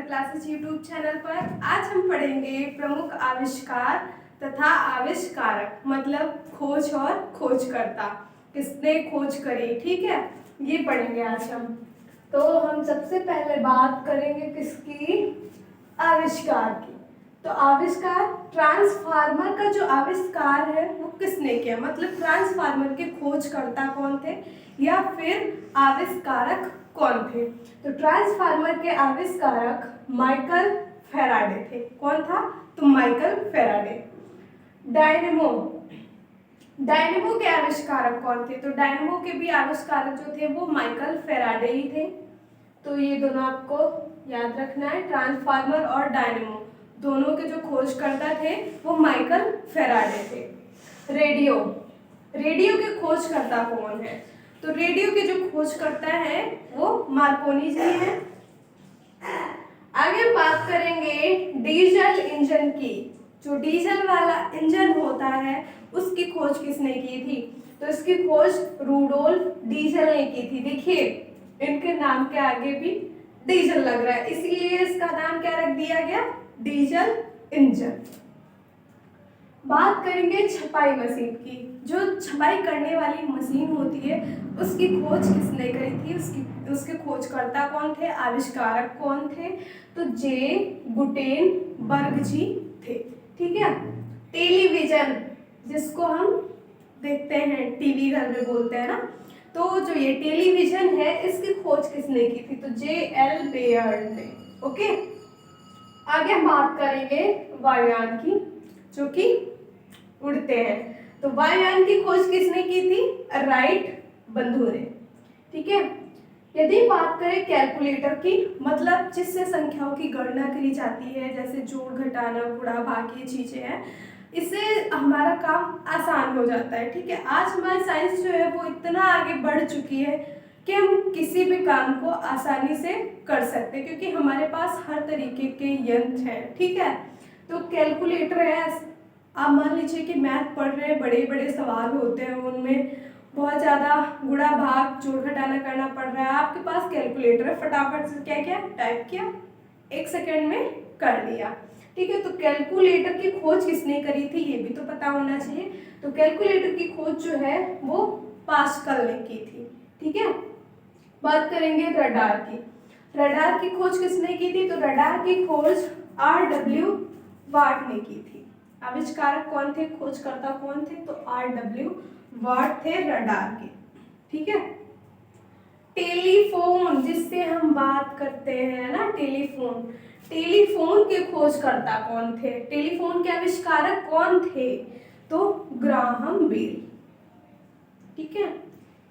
Classes YouTube channel पर। आज हम पढ़ेंगे प्रमुख आविष्कार तथा आविष्कारक, मतलब खोज और खोजकर्ता, किसने खोज करी। ठीक है, ये पढ़ेंगे आज हम। तो हम सबसे पहले बात करेंगे किसकी, आविष्कार की। तो आविष्कार, ट्रांसफार्मर का जो आविष्कार है वो किसने किया, मतलब ट्रांसफार्मर के खोजकर्ता कौन थे या फिर आविष्कारक कौन थे। तो ट्रांसफार्मर के आविष्कारक माइकल फैराडे थे। कौन था, तो माइकल फैराडे। डायनेमो, डायनेमो के आविष्कारक कौन थे, तो डायनेमो के भी आविष्कारक जो थे वो माइकल फैराडे ही थे। तो ये दोनों आपको याद रखना है, ट्रांसफार्मर और डायनेमो दोनों के जो खोजकर्ता थे वो माइकल फैराडे थे। रेडियो, रेडियो के खोजकर्ता कौन है, तो रेडियो के जो खोजकर्ता हैं वो मार्कोनी जी हैं। आगे बात करेंगे डीजल इंजन की। जो डीजल वाला इंजन होता है उसकी खोज किसने की थी, तो इसकी खोज रूडोल्फ डीजल ने की थी। देखिए इनके नाम के आगे भी डीजल लग रहा है, इसीलिए इसका नाम क्या रख दिया गया, डीजल इंजन। बात करेंगे छपाई मशीन की। जो छपाई करने वाली मशीन होती है उसकी खोज किसने करी थी, उसके खोजकर्ता कौन थे, आविष्कारक कौन थे, तो जे गुटेनबर्ग जी थे। ठीक है। टेलीविजन, जिसको हम देखते हैं टीवी घर में बोलते हैं ना, तो जो ये टेलीविजन है इसकी खोज किसने की थी, तो जे एल बेयर्ड ने। ओके, आगे हम बात करेंगे वायुयान की, जो कि उड़ते हैं। तो वायुयान की खोज किसने की थी, राइट बंधु ने। ठीक है। यदि बात करें कैलकुलेटर की, मतलब जिससे संख्याओं की गणना करी जाती है, जैसे जोड़ घटाना गुणा भाग ये चीजें हैं, इससे हमारा काम आसान हो जाता है। ठीक है। आज हमारी साइंस जो है वो इतना आगे बढ़ चुकी है कि हम किसी भी काम को आसानी से कर सकते हैं, क्योंकि हमारे पास हर तरीके के यंत्र हैं। ठीक है। तो कैलकुलेटर है, आप मान लीजिए कि मैथ पढ़ रहे हैं, बड़े बड़े सवाल होते हैं, उनमें बहुत ज़्यादा गुणा भाग जोड़ घटाना करना पड़ रहा है, आपके पास कैलकुलेटर है, फटाफट से क्या किया, टाइप किया, 1 सेकेंड में कर लिया। ठीक है। तो कैलकुलेटर की खोज किसने करी थी ये भी तो पता होना चाहिए। तो कैलकुलेटर की खोज जो है वो पास्कल ने की थी। ठीक है। बात करेंगे रडार की। रडार की खोज किसने की थी, तो रडार की खोज RW वाट ने की थी। आविष्कारक कौन थे, खोजकर्ता कौन थे, तो RW वाट थे रडार के। ठीक है। टेलीफोन, जिससे हम बात करते हैं ना, टेलीफोन, टेलीफोन के खोजकर्ता कौन थे, टेलीफोन के आविष्कारक कौन थे, तो ग्राहम बेल। ठीक है।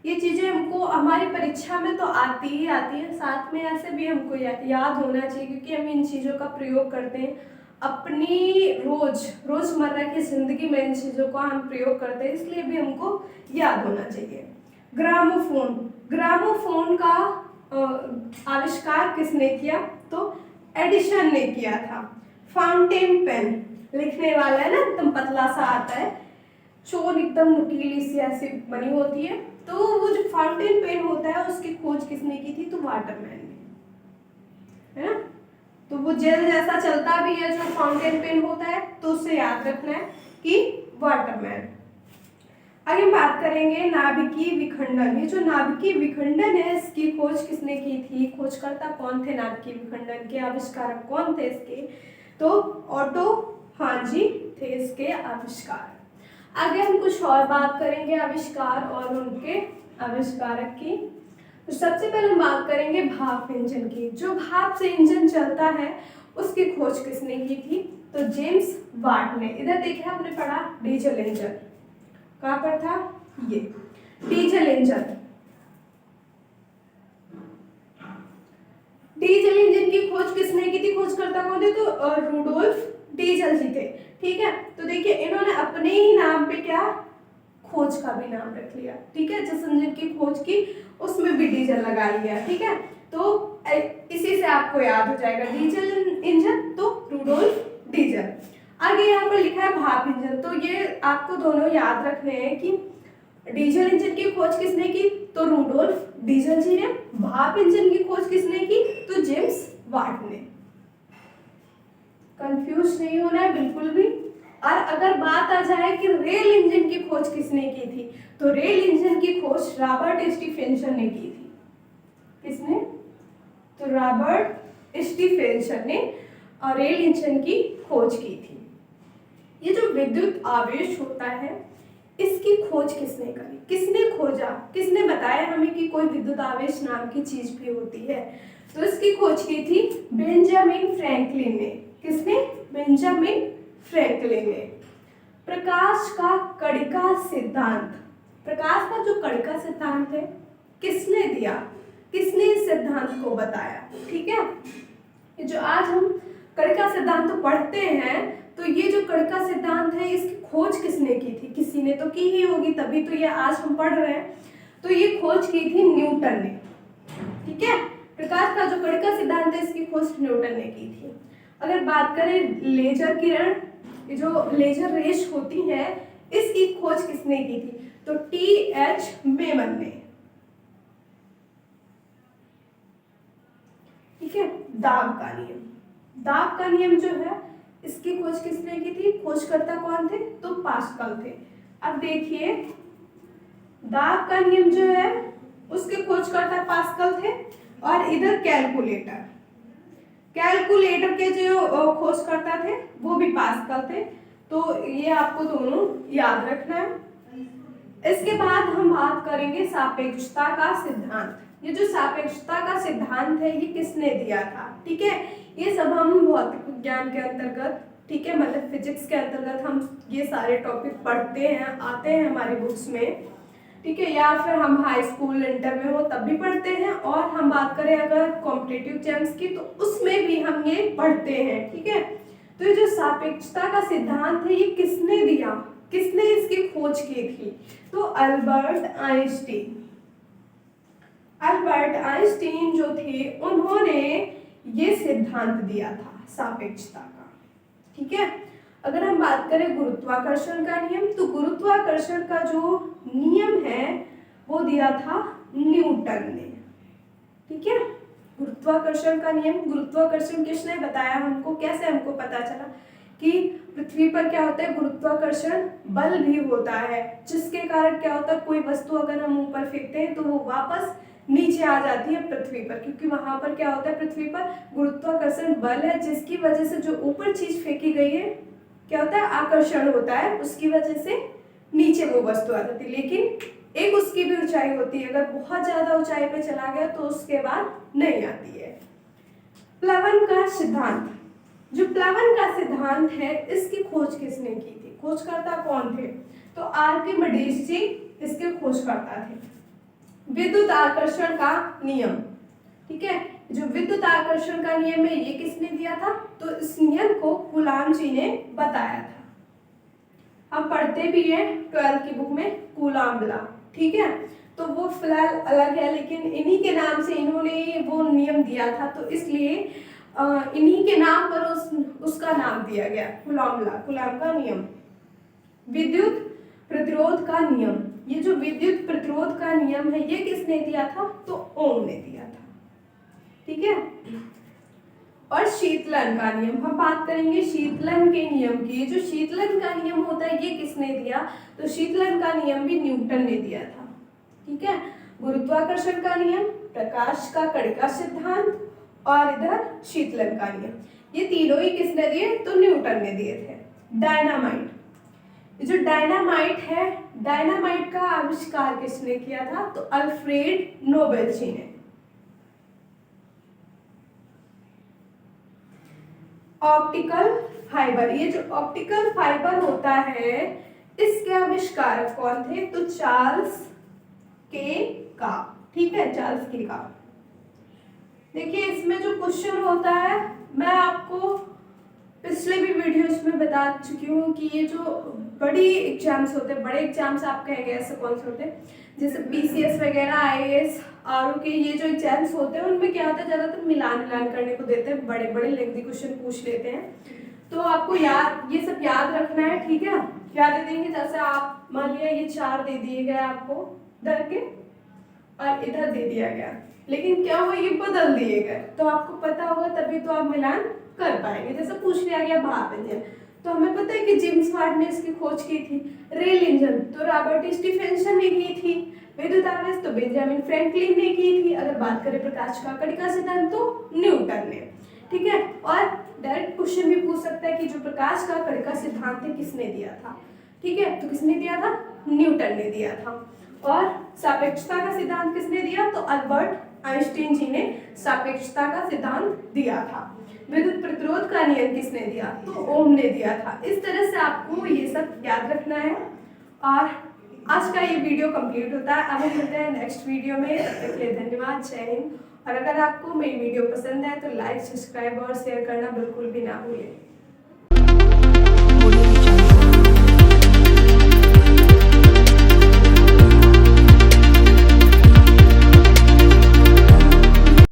ये चीजें हमको हमारी परीक्षा में तो आती ही आती है, साथ में ऐसे भी हमको याद होना चाहिए, क्योंकि हम इन चीजों का प्रयोग करते हैं अपनी रोजमर्रा की जिंदगी में, इन चीजों का हम प्रयोग करते हैं, इसलिए भी हमको याद होना चाहिए। ग्रामोफोन, ग्रामोफोन का आविष्कार किसने किया, तो एडिशन ने किया था। फाउंटेन पेन, लिखने वाला है ना, एकदम पतला सा आता है, चोन एकदम नुकीली सी ऐसी बनी होती है, तो वो जो फाउंटेन पेन होता है उसकी खोज किसने की थी, तो वाटरमैन ने, है ना। तो वो जेल जैसा चलता भी है जो फाउंटेन पेन होता है, तो उससे याद रखना है कि वाटरमैन। आगे बात करेंगे नाभिकीय विखंडन। ये जो नाभिकीय विखंडन है इसकी खोज किसने की थी, खोजकर्ता कौन थे, नाभिकीय विखंडन के आविष्कारक कौन थे इसके, तो ऑटो हाजी थे इसके आविष्कार। आगे हम कुछ और बात करेंगे आविष्कार और उनके आविष्कारक की। तो सबसे पहले हम बात करेंगे भाप इंजन की। जो भाप से इंजन चलता है उसकी खोज किसने की थी, तो जेम्स वाट ने। इधर देखिए आपने पढ़ा डीजल इंजन, कहाँ पर था, ये डीजल इंजन। डीजल इंजन की खोज किसने की थी, खोजकर्ता कौन थे, तो रूडोल्फ डीजल जी थे। ठीक है। तो देखिए इन्होंने अपने ही नाम पे क्या, खोज का भी नाम रख लिया। ठीक है। जिस इंजन की खोज की उसमें भी डीजल लगा लिया। ठीक है। तो इसी से आपको याद हो जाएगा डीजल इंजन, तो रूडोल्फ डीजल। आगे यहाँ पर लिखा है भाप इंजन, तो ये आपको दोनों याद रखने हैं कि डीजल इंजन की खोज किसने की, तो रूडोल्फ डीजल जी ने। भाप इंजन की खोज किसने की, तो जेम्स वाट ने। कंफ्यूज नहीं होना है बिल्कुल भी। और अगर बात आ जाए कि रेल इंजन की खोज किसने की थी, तो रेल इंजन की खोज रॉबर्ट स्टीफेंसन ने की थी। किसने? तो रॉबर्ट स्टीफेंसन ने रेल इंजन की खोज की थी। ये जो विद्युत आवेश होता है इसकी खोज किसने करी, किसने खोजा, किसने बताया हमें कि कोई विद्युत आवेश नाम की चीज भी होती है? तो इसकी खोज की थी बेंजामिन फ्रैंकलिन ने। किसने? बेंजामिन फ्रैंकलिन ने। प्रकाश का कणिका सिद्धांत, प्रकाश का जो कणिका सिद्धांत है किसने दिया, किसने इस सिद्धांत को बताया? ठीक है, ये जो आज हम कणिका सिद्धांत तो पढ़ते हैं, तो ये जो कणिका सिद्धांत है इसकी खोज किसने की थी? किसी ने तो की ही होगी, तभी तो ये आज हम पढ़ रहे हैं। तो ये खोज की थी न्यूटन ने। ठीक है, प्रकाश का जो कणिका सिद्धांत है इसकी खोज न्यूटन ने की थी। अगर बात करें लेजर किरण, जो लेजर रेस होती है इसकी खोज किसने की थी? तो टी.एच. मेमन ने। ठीक है, दाब का नियम, दाब का नियम जो है इसकी खोज किसने की थी? खोजकर्ता कौन थे? तो पास्कल थे। अब देखिए दाब का नियम जो है उसके खोजकर्ता पास्कल थे, और इधर कैलकुलेटर, कैलकुलेटर के जो खोजकर्ता थे वो भी पास्कल थे। तो ये आपको दोनों याद रखना है। इसके बाद हम बात करेंगे सापेक्षता का सिद्धांत। ये जो सापेक्षता का सिद्धांत है ये किसने दिया था? ठीक है, ये सब हम भौतिक विज्ञान के अंतर्गत, ठीक है, मतलब फिजिक्स के अंतर्गत हम ये सारे टॉपिक पढ़ते हैं, आते हैं हमारी बुक्स में। ठीक है, या फिर हम हाई स्कूल इंटर में हो तब भी पढ़ते हैं, और हम बात करें अगर कॉम्पिटिटिव एग्जाम्स की तो उसमें भी हम ये पढ़ते हैं। ठीक है, तो ये जो सापेक्षता का सिद्धांत है ये किसने दिया, किसने इसकी खोज की थी? तो अल्बर्ट आइंस्टीन। अल्बर्ट आइंस्टीन जो थे उन्होंने ये सिद्धांत दिया था सापेक्षता का। ठीक है, अगर हम बात करें गुरुत्वाकर्षण का नियम, तो गुरुत्वाकर्षण का जो नियम है वो दिया था न्यूटन ने। ठीक है, गुरुत्वाकर्षण का नियम, गुरुत्वाकर्षण किसने बताया हमको, कैसे हमको पता चला कि पृथ्वी पर क्या होता है, गुरुत्वाकर्षण बल भी होता है, जिसके कारण क्या होता है कोई वस्तु अगर हम ऊपर फेंकते हैं तो वो वापस नीचे आ जाती है पृथ्वी पर, क्योंकि वहां पर क्या होता है, पृथ्वी पर गुरुत्वाकर्षण बल है, जिसकी वजह से जो ऊपर चीज फेंकी गई है क्या होता है, आकर्षण होता है, उसकी वजह से नीचे वो वस्तु आ जाती है। लेकिन एक उसकी भी ऊंचाई होती है, अगर बहुत ज्यादा ऊंचाई पे चला गया तो उसके बाद नहीं आती है। प्लवन का सिद्धांत, जो प्लवन का सिद्धांत है इसकी खोज किसने की थी, खोजकर्ता कौन थे? तो आर्किमिडीज जी इसके खोजकर्ता थे। विद्युत आकर्षण का नियम, ठीक है, जो विद्युत आकर्षण का नियम है ये किसने दिया था? तो इस नियम को कूलाम जी ने बताया था। हम पढ़ते भी हैं 12th की बुक में कूलाम लॉ। ठीक है, तो वो फिलहाल अलग है, लेकिन इन्हीं के नाम से इन्होंने वो नियम दिया था, तो इसलिए इन्हीं के नाम पर उसका नाम दिया गया कूलाम लॉ, कूलाम का नियम। विद्युत प्रतिरोध का नियम, ये जो विद्युत प्रतिरोध का नियम है ये किसने दिया था? तो ओम ने दिया था। ठीक है, और शीतलन का नियम, हम बात करेंगे शीतलन के नियम की। जो शीतलन का नियम होता है ये किसने दिया? तो शीतलन का नियम भी न्यूटन ने दिया था। ठीक है, गुरुत्वाकर्षण का नियम, प्रकाश का कणिका सिद्धांत, और इधर शीतलन का नियम, ये तीनों ही किसने दिए? तो न्यूटन ने दिए थे। डायनामाइट, जो डायनामाइट है, डायनामाइट का आविष्कार किसने किया था? तो अल्फ्रेड नोबेल जी ने। ऑप्टिकल फाइबर, ये जो ऑप्टिकल फाइबर होता है इसके आविष्कारक कौन थे? तो चार्ल्स के काप। ठीक है, चार्ल्स के काप। देखिए इसमें जो क्वेश्चन होता है मैं आपको पिछले भी वीडियोस में बता चुकी हूँ कि ये जो बड़ी एग्जाम्स होते हैं, बड़े एग्जाम्स आप कहेंगे ऐसे कौन से होते हैं, जैसे पीसीएस वगैरह, आईएएस, आरओ के ये जो एग्जाम्स होते हैं उनमें क्या होता है ज़्यादातर मिलान करने को देते हैं, बड़े बड़े लेंथी क्वेश्चन पूछ लेते हैं। तो आपको याद, ये सब याद रखना है। ठीक है, क्या दे देंगे, जैसे आप मान लिया ये 4 दे दिए गए आपको इधर के और इधर दे दिया गया, लेकिन क्या हुआ ये बदल दिए गए, तो आपको पता होगा तभी तो आप मिलान कर पाएंगे। जैसे पूछ लिया गया भाप इंजन, तो हमें पता है कि जेम्स वाट ने इसकी खोज की थी। रेल इंजन तो रॉबर्ट स्टीफेंसन ने की थी। विद्युत आवेश तो बेंजामिन फ्रैंकलिन ने की थी। अगर बात करें प्रकाश का कणिका सिद्धांत तो न्यूटन ने। ठीक है, और डायरेक्ट क्वेश्चन भी पूछ सकता है कि जो प्रकाश का कणिका सिद्धांत है किसने दिया था। ठीक है, तो किसने दिया था? न्यूटन ने दिया था। और सापेक्षता का सिद्धांत किसने दिया? तो अल्बर्ट आइंस्टीन जी ने सापेक्षता का सिद्धांत दिया था। विद्युत प्रतिरोध का नियम किसने दिया? तो ओम ने दिया था। इस तरह से आपको ये सब याद रखना है। और आज का ये वीडियो कंप्लीट होता है। अब हम मिलते हैं नेक्स्ट वीडियो में। तब तक के लिए धन्यवाद, जय हिंद। और अगर आपको मेरी वीडियो पसंद है तो लाइक, सब्सक्राइब और शेयर करना बिल्कुल भी ना भूलें।